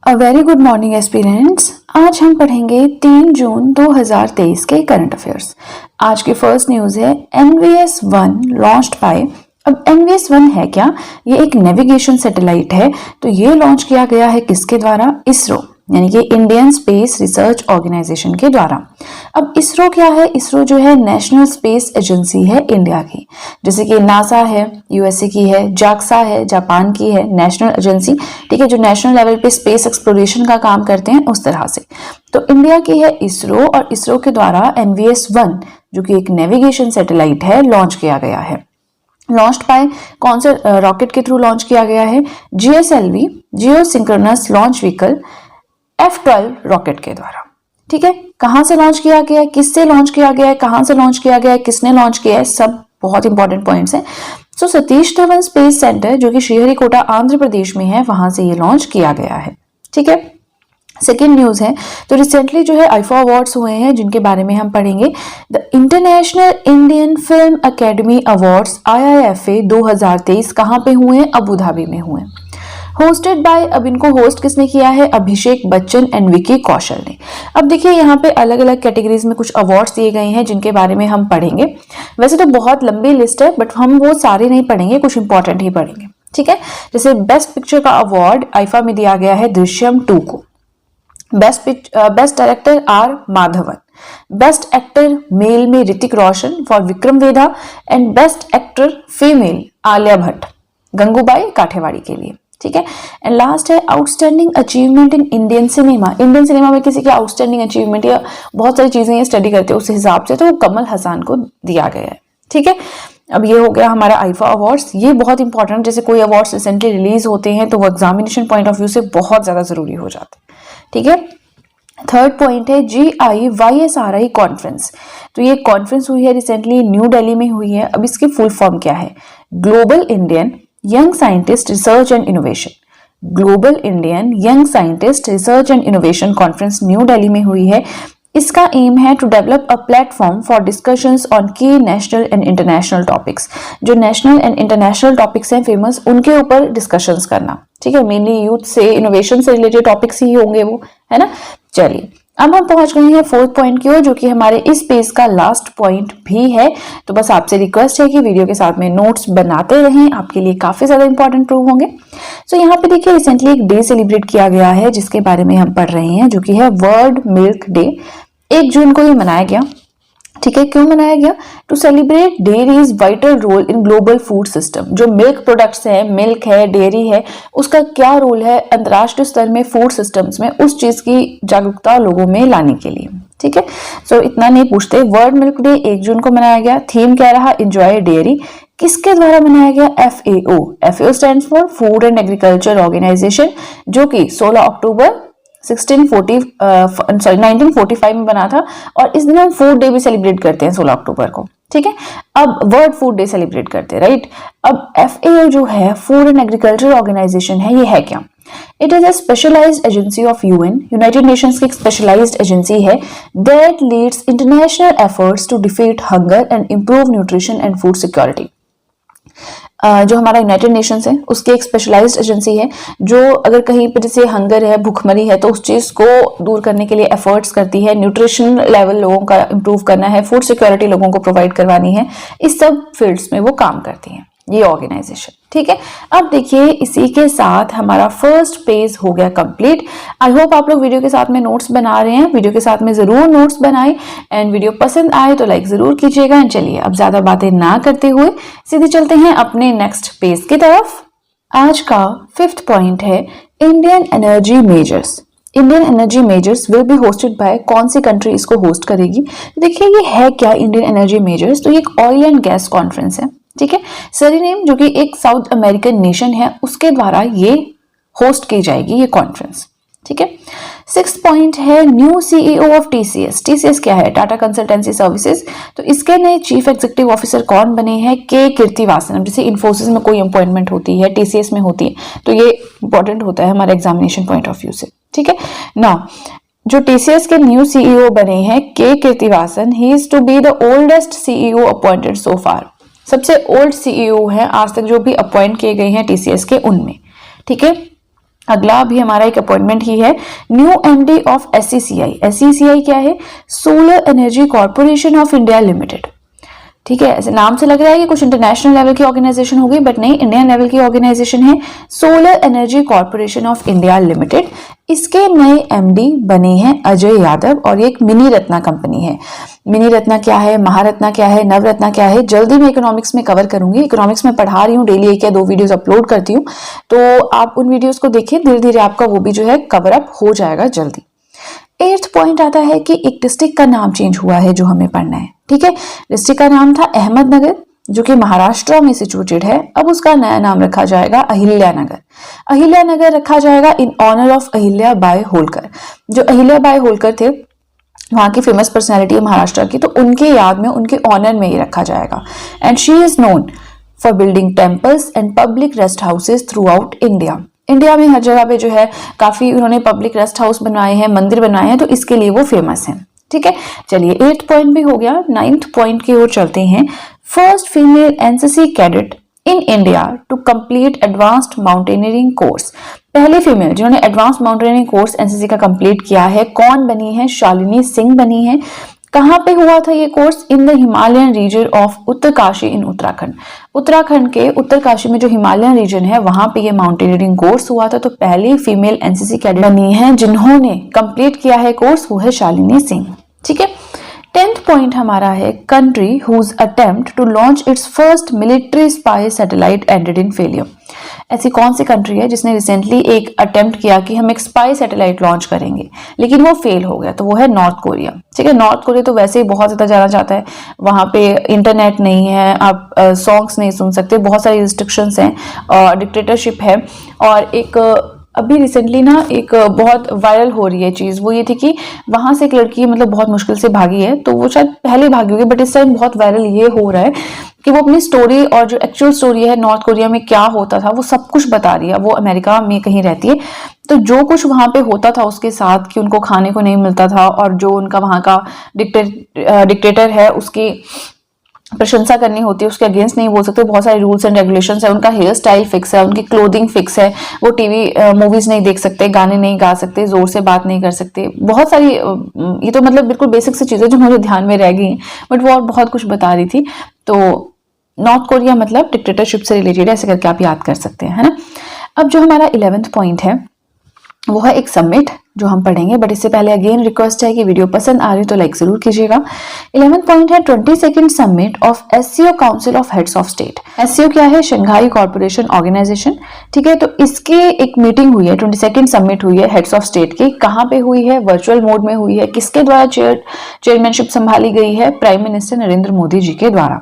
A very good morning aspirants. आज हम पढ़ेंगे 3 जून 2023 के करंट अफेयर्स। आज की फर्स्ट न्यूज है NVS-1 लॉन्च्ड बाय। अब NVS-1 है क्या? ये एक नेविगेशन सैटेलाइट है। तो ये लॉन्च किया गया है किसके द्वारा? इसरो, यानी कि इंडियन स्पेस रिसर्च ऑर्गेनाइजेशन के द्वारा। अब इसरो क्या है? इसरो जो है नेशनल स्पेस एजेंसी है इंडिया की, जैसे कि नासा है यूएसए की है, जाक्सा है जापान की है, नेशनल एजेंसी, ठीक है, जो नेशनल लेवल पे स्पेस एक्सप्लोरेशन का काम करते हैं उस तरह से। तो इंडिया की है इसरो, और इसरो के द्वारा NVS-1 जो कि एक नेविगेशन सैटेलाइट है लॉन्च किया गया है। लॉन्च्ड बाय कौन से रॉकेट के थ्रू लॉन्च किया गया है? GSLV geosynchronous launch vehicle F-12 rocket के द्वारा। ठीक है, कहां से लॉन्च किया गया है, किससे लॉन्च किया गया है, कहां से लॉन्च किया गया है, किसने लॉन्च किया है, सब बहुत इंपॉर्टेंट पॉइंट्स हैं। सो सतीश धवन स्पेस सेंटर जो कि श्रीहरिकोटा आंध्र प्रदेश में है, वहां से ये लॉन्च किया गया है। ठीक है, सेकेंड न्यूज है, तो रिसेंटली जो है आईफा अवार्ड्स हुए हैं जिनके बारे में हम पढ़ेंगे। The international Indian film academy awards IIFA 2023 कहां पे हुए हैं? अबू धाबी में हुए। होस्टेड बाय, अब इनको होस्ट किसने किया है? अभिषेक बच्चन एंड विकी कौशल ने। अब देखिए यहाँ पे अलग अलग कैटेगरीज में कुछ अवार्ड्स दिए गए हैं जिनके बारे में हम पढ़ेंगे। वैसे तो बहुत लंबी लिस्ट है, बट हम वो सारे नहीं पढ़ेंगे, कुछ इंपॉर्टेंट ही पढ़ेंगे। ठीक है, जैसे बेस्ट पिक्चर का अवार्ड आईफा में दिया गया है दृश्यम 2 को। Best director R Madhavan, best actor male में Hrithik Roshan for Vikram Vedha, and best actor female Alia Bhatt Gangubai Kathiawadi के लिए। ठीक है, एंड लास्ट है outstanding achievement in Indian cinema. Indian cinema में किसी की आउटस्टैंडिंग अचीवमेंट या बहुत सारी चीजें ये स्टडी करते हैं उस हिसाब से, तो वो कमल हसन को दिया गया है। ठीक है, अब ये हो गया हमारा आईफा अवार्ड्स। ये बहुत इंपॉर्टेंट, जैसे कोई अवार्ड्स रिसेंटली रिलीज होते हैं तो वो एग्जामिनेशन पॉइंट ऑफ व्यू से बहुत ज्यादा जरूरी हो जाते हैं। ठीक है, थर्ड पॉइंट है GIYSRI कॉन्फ्रेंस। तो ये कॉन्फ्रेंस हुई है रिसेंटली, न्यू दिल्ली में हुई है। अब इसकी फुल फॉर्म क्या है? Global Indian young scientist research and innovation. Global Indian young scientist research and innovation conference new Delhi में हुई है। इसका एम है to develop a platform for discussions on key national and international topics. जो national and international topics हैं famous, उनके ऊपर discussions करना। ठीक है, मेनली यूथ से, इनोवेशन से रिलेटेड टॉपिक्स ही होंगे वो, है ना। चलिए, अब हम पहुंच गए हैं फोर्थ पॉइंट की ओर, जो कि हमारे इस पेज का लास्ट पॉइंट भी है। तो बस आपसे रिक्वेस्ट है कि वीडियो के साथ में नोट्स बनाते रहें, आपके लिए काफी ज्यादा इंपॉर्टेंट प्रूव होंगे। सो यहाँ पे देखिए रिसेंटली एक डे सेलिब्रेट किया गया है जिसके बारे में हम पढ़ रहे हैं, जो कि है वर्ल्ड मिल्क डे। 1 जून को ये मनाया गया। ठीक है, क्यों मनाया गया? To celebrate dairy's vital role in global food system. जो मिल्क प्रोडक्ट्स है, मिल्क है, डेयरी है, उसका क्या रोल है अंतर्राष्ट्रीय स्तर में फूड सिस्टम्स में, उस चीज की जागरूकता लोगों में लाने के लिए। ठीक है, सो इतना नहीं पूछते। वर्ल्ड मिल्क डे 1 जून को मनाया गया। थीम क्या रहा? Enjoy dairy. किसके द्वारा मनाया गया? FAO stands for food and agriculture organization, जो कि 16 अक्टूबर 1945 में बना था। और इस दिन हम फूड डे भी सेलिब्रेट करते हैं 16 अक्टूबर को। ठीक है, अब वर्ल्ड फूड डे सेलिब्रेट करते हैं, राइट। अब FAO जो है फूड एंड एग्रीकल्चर ऑर्गेनाइजेशन है, ये है क्या? It is a specialized agency of UN, united nations की एक स्पेशलाइज्ड एजेंसी है that leads international efforts to defeat hunger and improve nutrition and food security. जो हमारा यूनाइटेड नेशंस है उसकी एक स्पेशलाइज्ड एजेंसी है जो अगर कहीं पर जैसे हंगर है, भूखमरी है, तो उस चीज को दूर करने के लिए एफर्ट्स करती है। न्यूट्रिशन लेवल लोगों का इंप्रूव करना है, फूड सिक्योरिटी लोगों को प्रोवाइड करवानी है, इस सब फील्ड्स में वो काम करती है ये ऑर्गेनाइजेशन। ठीक है, अब देखिए इसी के साथ हमारा फर्स्ट पेज हो गया कंप्लीट। आई होप आप लोग वीडियो के साथ में नोट्स बना रहे हैं। वीडियो के साथ में जरूर नोट्स बनाएं, एंड वीडियो पसंद आए तो लाइक जरूर कीजिएगा। एंड चलिए अब ज्यादा बातें ना करते हुए सीधे चलते हैं अपने नेक्स्ट पेज की तरफ। आज का 5th पॉइंट है Indian energy measures. Indian energy measures will be hosted by, कौन सी कंट्री इसको होस्ट करेगी? देखिए ये है क्या इंडियन एनर्जी मेजर्स? तो ये एक ऑयल एंड गैस कॉन्फ्रेंस है। ठीक है, सरीनेम जो कि एक साउथ अमेरिकन नेशन है, उसके द्वारा ये होस्ट की जाएगी ये कॉन्फ्रेंस। ठीक है, 6th पॉइंट है new CEO of TCS। TCS क्या है? Tata consultancy services. तो इसके नए चीफ एग्जीक्यूटिव ऑफिसर कौन बने हैं? के कीर्तिवासन। जैसे इन्फोसिस में कोई अपॉइंटमेंट होती है, TCS में होती है, तो ये इंपॉर्टेंट होता है हमारे एग्जामिनेशन पॉइंट ऑफ व्यू से। ठीक है ना, जो TCS के न्यू CEO बने हैं के Krithivasan, he is to be the oldest CEO appointed so far. सबसे ओल्ड CEO है आज तक जो भी अपॉइंट किए गए हैं TCS के उनमें। ठीक है, अगला भी हमारा एक अपॉइंटमेंट ही है, न्यू एमडी ऑफ एससीसीआई। एससीसीआई क्या है? Solar energy corporation of India limited. ठीक है, ऐसे नाम से लग रहा है कि कुछ इंटरनेशनल लेवल की ऑर्गेनाइजेशन होगी, बट नहीं, इंडियन लेवल की ऑर्गेनाइजेशन है, solar energy corporation of India limited. इसके नए एमडी बने हैं अजय यादव, और ये एक मिनी रत्ना कंपनी है। मिनी रत्ना क्या है, महारत्ना क्या है, नवरत्ना क्या है, जल्दी मैं इकोनॉमिक्स में कवर करूंगी। इकोनॉमिक्स में पढ़ा रही हूँ, डेली 1 या 2 वीडियोस अपलोड करती हूँ, तो आप उन वीडियोस को देखिए, धीरे धीरे आपका वो भी जो है कवर अप हो जाएगा जल्दी। 8th पॉइंट आता है कि एक डिस्ट्रिक्ट का नाम चेंज हुआ है जो हमें पढ़ना है। ठीक है, डिस्ट्रिक्ट का नाम था अहमदनगर, जो कि महाराष्ट्र में सिचुएटेड है। अब उसका नया नाम रखा जाएगा अहिल्यानगर। अहिल्यानगर रखा जाएगा in honour of Ahilya Bai Holkar. जो अहिल्या बाई होलकर थे, वहां की फेमस पर्सनैलिटी है महाराष्ट्र की, तो उनके याद में, उनके ऑनर में ये रखा जाएगा। And she is known for building temples and public rest houses through out India. India में हर जगह पे जो है काफी उन्होंने पब्लिक रेस्ट हाउस बनवाए हैं, मंदिर बनवाए हैं, तो इसके लिए वो फेमस हैं। ठीक है, चलिए 8th पॉइंट भी हो गया। 9th पॉइंट की ओर चलते हैं। First female NCC cadet in India to complete advanced mountaineering course. पहली फीमेल जिन्होंने एडवांस माउंटेनियरिंग कोर्स एनसीसी का कंप्लीट किया है, कौन बनी है? शालिनी सिंह बनी है। कहां पे हुआ था ये कोर्स? In the Himalayan region of Uttarkashi in Uttarakhand. Uttarakhand के उत्तरकाशी में जो हिमालयन रीजन है, वहां पे ये माउंटेनियरिंग कोर्स हुआ था। तो पहली फीमेल एनसीसी कैडेट बनी है जिन्होंने कंप्लीट किया है कोर्स, वो है शालिनी सिंह। ठीक है, 10th पॉइंट हमारा है, country whose attempt to launch its first military spy satellite ended in failure. ऐसी कौन सी कंट्री है जिसने रिसेंटली एक अटेम्प्ट किया कि हम एक स्पाई सैटेलाइट लॉन्च करेंगे, लेकिन वो फेल हो गया? तो वो है नॉर्थ कोरिया। ठीक है, नॉर्थ कोरिया तो वैसे ही बहुत ज्यादा जाना जाता है, वहां पे इंटरनेट नहीं है, आप सॉन्ग्स नहीं सुन सकते, बहुत सारी रिस्ट्रिक्शंस हैं, और डिक्टेटरशिप है। और एक अभी रिसेंटली ना एक बहुत वायरल हो रही है चीज, वो ये थी कि वहां से एक लड़की मतलब बहुत मुश्किल से भागी है, तो वो शायद पहले भागी होगी, बट इस टाइम बहुत वायरल ये हो रहा है कि वो अपनी स्टोरी और जो एक्चुअल स्टोरी है नॉर्थ कोरिया में क्या होता था वो सब कुछ बता रही है। वो अमेरिका में कहीं रहती है, तो जो कुछ वहां पे होता था उसके साथ, कि उनको खाने को नहीं मिलता था, और जो उनका वहां का डिक्टेटर है उसकी प्रशंसा करनी होती है, उसके अगेंस्ट नहीं बोल सकते, बहुत सारे रूल्स एंड रेगुलेशंस है, उनका हेयर स्टाइल फिक्स है, उनकी क्लोथिंग फिक्स है, वो टीवी मूवीज नहीं देख सकते, गाने नहीं गा सकते, जोर से बात नहीं कर सकते, बहुत सारी ये तो मतलब बिल्कुल बेसिक सी चीजें जो मुझे ध्यान में रह गई हैं, बट वो और बहुत कुछ बता रही थी। तो नॉर्थ कोरिया मतलब डिक्टेटरशिप से रिलेटेड, ऐसे करके आप याद कर सकते हैं, है ना। अब जो हमारा 11th पॉइंट है वो है एक समिट जो हम पढ़ेंगे, बट इससे पहले अगेन रिक्वेस्ट है कि वीडियो पसंद आ रही तो लाइक जरूर कीजिएगा। 11th पॉइंट है 22nd summit of SCO council of heads of state. SCO क्या है? Shanghai corporation organization. ठीक है, तो इसकी एक मीटिंग हुई है, 22nd समिट हुई है हेड्स ऑफ स्टेट की। कहां पे हुई है? वर्चुअल मोड में हुई है। किसके द्वारा चेयरमैनशिप संभाली गई है? प्राइम मिनिस्टर नरेंद्र मोदी जी के द्वारा।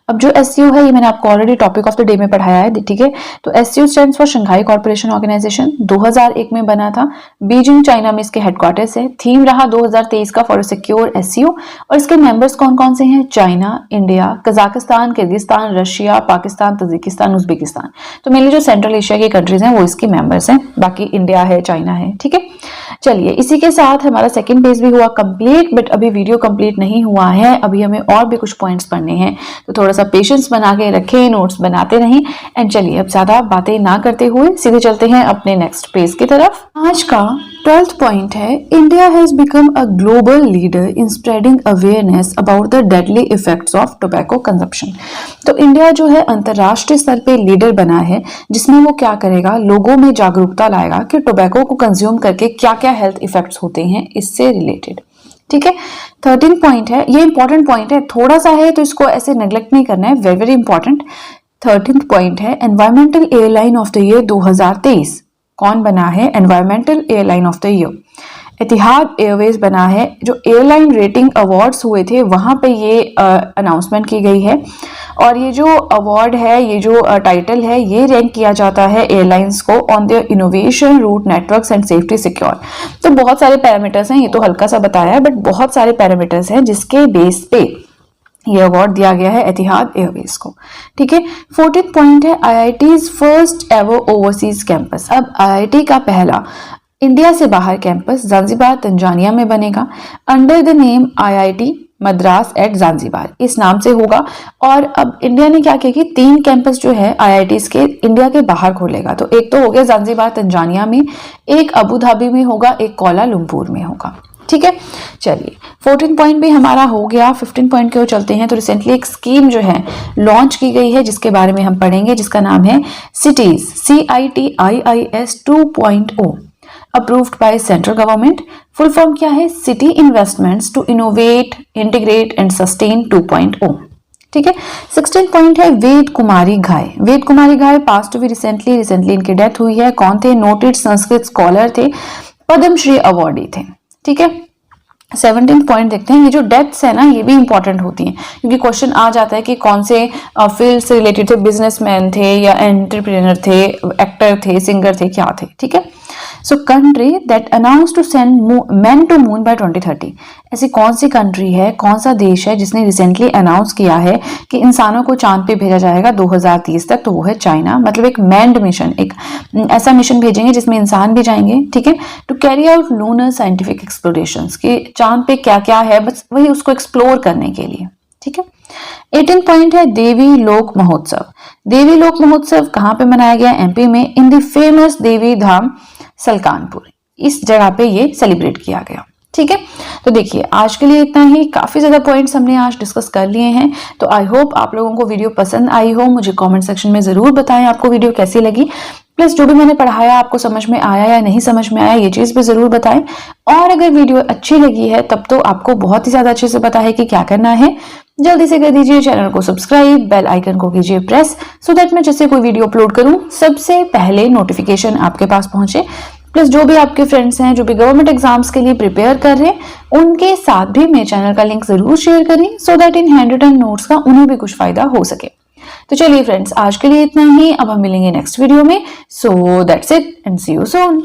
अब जो एससीओ है ये मैंने आपको already topic of the day में पढ़ाया है। ठीक है, तो SCO stands for Shanghai corporation organisation, 2001 में बना था, बीजिंग चाइना में इसके हेडक्वार्टर्स है। थीम रहा 2023 का फॉर सिक्योर एससीओ, और इसके मेंबर्स कौन कौन से हैं? China, India, Kazakhstan, Kyrgyzstan, Russia, Pakistan, Tajikistan, Uzbekistan. तो मेनली जो सेंट्रल एशिया की कंट्रीज हैं वो इसकी मेंबर्स हैं, बाकी इंडिया है, चाइना है। ठीक है, चलिए इसी के साथ हमारा सेकंड पेज भी हुआ कंप्लीट, बट अभी वीडियो कंप्लीट नहीं हुआ है, अभी हमें और भी कुछ पॉइंट्स पढ़ने हैं, तो थोड़ा सा पेशेंस बना के रखें, नोट्स बनाते रहें। एंड चलिए अब ज्यादा बातें ना करते हुए सीधे चलते हैं अपने नेक्स्ट पेज की तरफ। आज का 12th पॉइंट है, India has become a global leader in spreading awareness about the deadly effects of tobacco consumption. तो इंडिया जो है अंतरराष्ट्रीय स्तर पे लीडर बना है, जिसमें वो क्या करेगा? लोगों में जागरूकता लाएगा कि टोबैको को कंज्यूम करके क्या क्या हेल्थ इफेक्ट्स होते हैं इससे रिलेटेड। ठीक है, 13 पॉइंट है, ये इंपॉर्टेंट पॉइंट है, थोड़ा सा है तो इसको ऐसे नेग्लेक्ट नहीं करना है, very very important. 13th point है, environmental airline of the year 2023 कौन बना है? Environmental airline of the year Etihad Airways बना है। जो एयरलाइन रेटिंग अवार्ड्स हुए थे वहां पे ये अनाउंसमेंट की गई है, और ये जो अवार्ड है, ये जो टाइटल है, ये रैंक किया जाता है एयरलाइंस को on their innovation, route networks and safety secure. तो बहुत सारे पैरामीटर्स हैं, ये तो हल्का सा बताया है, बट बहुत सारे पैरामीटर्स हैं जिसके बेस पे ये अवार्ड दिया गया है एतिहाद एयरवेज को। ठीक है, 14th पॉइंट है, IITs first ever overseas campus. अब आईआईटी का पहला इंडिया से बाहर कैंपस जांजिबार तंजानिया में बनेगा under the name IIT Madras at Zanzibar, इस नाम से होगा। और अब इंडिया ने क्या किया कि 3 कैंपस जो है IITs के इंडिया के बाहर खोलेगा। तो एक तो हो गया ज़ांज़ीबार तंजानिया में, एक अबू धाबी में होगा, एक कोलालमपुर में होगा। ठीक है, चलिए 14 पॉइंट भी हमारा हो गया। 15 पॉइंट के ओर चलते हैं। तो रिसेंटली एक स्कीम जो है लॉन्च की गई है जिसके बारे में हम पढ़ेंगे, जिसका नाम है cities CITIIS 2.0 approved by central government. Full form क्या है? City investments to innovate, integrate and sustain 2.0। ठीक है। 16 पॉइंट है वेद कुमारी घाय। वेद कुमारी घाय पास टू बी रिसेंटली इनकी डेथ हुई है। कौन थे? नोटेड संस्कृत स्कॉलर थे, पद्मश्री अवार्डी थे। ठीक है। 17 पॉइंट देखते हैं। ये जो डेथ्स है ना, ये भी इंपॉर्टेंट होती हैं क्योंकि क्वेश्चन आ जाता है कि कौन से फील्ड से रिलेटेड थे, बिजनेसमैन थे या एंटरप्रेन्योर थे, एक्टर थे, सिंगर थे, क्या थे। ठीक है। So country that announce to send man to moon by 2030, ऐसी कौन सी कंट्री है, कौन सा देश है जिसने रिसेंटली अनाउंस किया है कि इंसानों को चांद पे भेजा जाएगा 2030 तक? तो वो है चाइना। मतलब एक मैन्ड मिशन, एक ऐसा मिशन भेजेंगे जिसमें इंसान भी जाएंगे। ठीक है। To carry out lunar scientific explorations, कि चांद पे क्या क्या है, बस वही उसको एक्सप्लोर करने के लिए। ठीक है। 18 पॉइंट है देवी लोक महोत्सव। देवी लोक महोत्सव कहाँ पे मनाया गया? MP में, इन द फेमस देवी धाम सलकानपुर, इस जगह पे ये सेलिब्रेट किया गया। ठीक है। तो देखिए आज के लिए इतना ही। काफी ज्यादा पॉइंट्स हमने आज डिस्कस कर लिए हैं। तो आई होप आप लोगों को वीडियो पसंद आई हो। मुझे कमेंट सेक्शन में जरूर बताएं आपको वीडियो कैसी लगी। प्लस जो भी मैंने पढ़ाया आपको समझ में आया या नहीं समझ में आया, ये चीज भी जरूर बताएं। और अगर वीडियो अच्छी लगी है तब तो आपको बहुत ही ज्यादा अच्छे से पता है कि क्या करना है। जल्दी से कर दीजिए चैनल को सब्सक्राइब, बेल आइकन को कीजिए प्रेस, सो दैट मैं जैसे कोई वीडियो अपलोड करूं सबसे पहले नोटिफिकेशन आपके पास पहुंचे। प्लस जो भी आपके फ्रेंड्स हैं जो भी गवर्नमेंट एग्जाम्स के लिए प्रिपेयर कर रहे हैं, उनके साथ भी मेरे चैनल का लिंक जरूर शेयर करें, so that in handwritten notes का उन्हें भी कुछ फायदा हो सके। तो चलिए फ्रेंड्स, आज के लिए इतना ही। अब हम मिलेंगे नेक्स्ट वीडियो में। So that's it and see you soon.